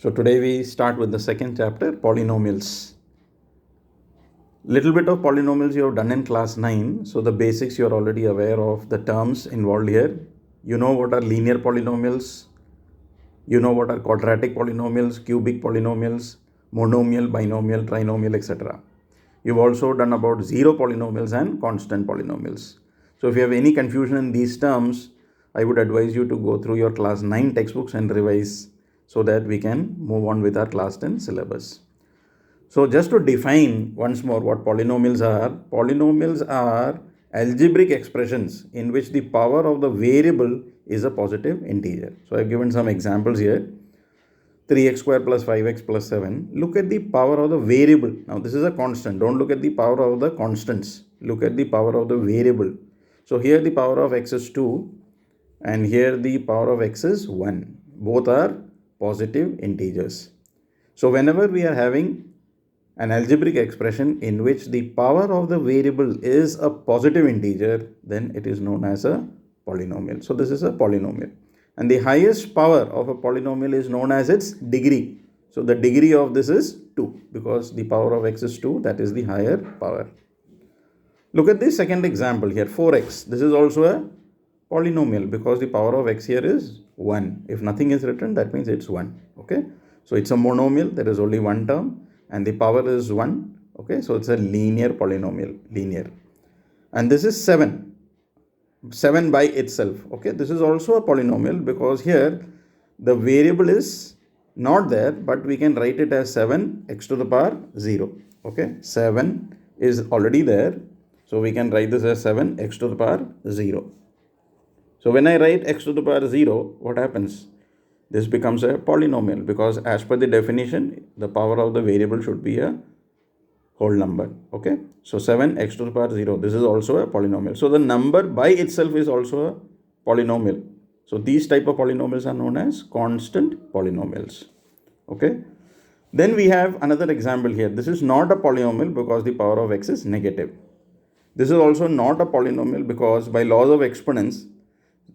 So today we start with the second chapter, polynomials. Little bit of polynomials you have done in class 9. So the basics you are already aware of the terms involved here. You know what are linear polynomials. You know what are quadratic polynomials, cubic polynomials, monomial, binomial, trinomial, etc. You've also done about zero polynomials and constant polynomials. So if you have any confusion in these terms, I would advise you to go through your class 9 textbooks and revise so that we can move on with our class 10 syllabus. So just to define once more what polynomials are algebraic expressions in which the power of the variable is a positive integer. So I've given some examples here. 3x square plus 5x plus 7. Look at the power of the variable. Now this is a constant. Don't look at the power of the constants. Look at the power of the variable. So here the power of x is 2 and here the power of x is 1. Both are positive integers. So whenever we are having an algebraic expression in which the power of the variable is a positive integer, then it is known as a polynomial. So this is a polynomial. And the highest power of a polynomial is known as its degree. So the degree of this is 2 because the power of x is 2, that is the higher power. Look at the second example here, 4x. This is also a polynomial because the power of x here is 1. If nothing is written, that means it's 1. Okay. So it's a monomial. There is only one term and the power is 1. Okay. So it's a linear polynomial, linear. And this is 7. 7 by itself. Okay. This is also a polynomial because here the variable is not there, but we can write it as 7x to the power 0. Okay. 7 is already there. So we can write this as 7x to the power 0. So when I write x to the power 0, what happens? This becomes a polynomial because as per the definition, the power of the variable should be a whole number. Okay. So 7x to the power 0. This is also a polynomial. So the number by itself is also a polynomial. So these type of polynomials are known as constant polynomials. Okay. Then we have another example here. This is not a polynomial because the power of x is negative. This is also not a polynomial because by laws of exponents,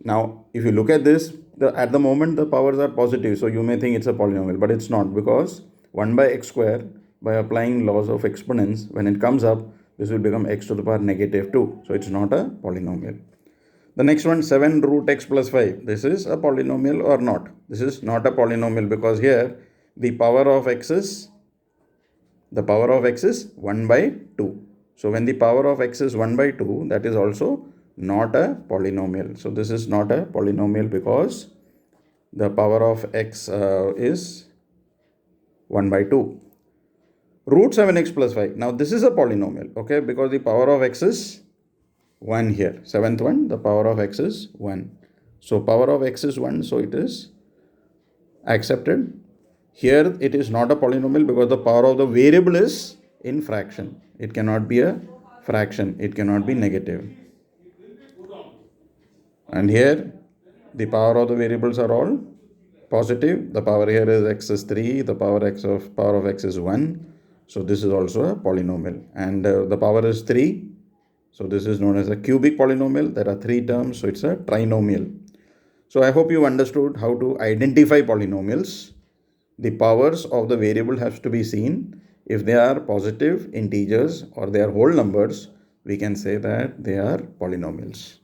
now if you look at this, at the moment the powers are positive, so you may think it's a polynomial, but it's not because 1 by x square, by applying laws of exponents, when it comes up, this will become x to the power negative 2. So it's not a polynomial. The next one, 7 root x plus 5. This is a polynomial or not? This is not a polynomial because here the power of x is 1 by 2. So when the power of x is 1 by 2, that is also not a polynomial. So this is not a polynomial because the power of x is 1 by 2. Root 7x plus 5. Now this is a polynomial, okay, because the power of x is 1 here. Seventh one, the power of x is 1. So power of x is 1, so it is accepted. Here it is not a polynomial because the power of the variable is in fraction. It cannot be a fraction. It cannot be negative. And here the power of the variables are all positive. The power here is x is 3. The power of x is 1. So this is also a polynomial. And the power is 3. So this is known as a cubic polynomial. There are 3 terms. So it's a trinomial. So I hope you understood how to identify polynomials. The powers of the variable has to be seen. If they are positive integers or they are whole numbers, we can say that they are polynomials.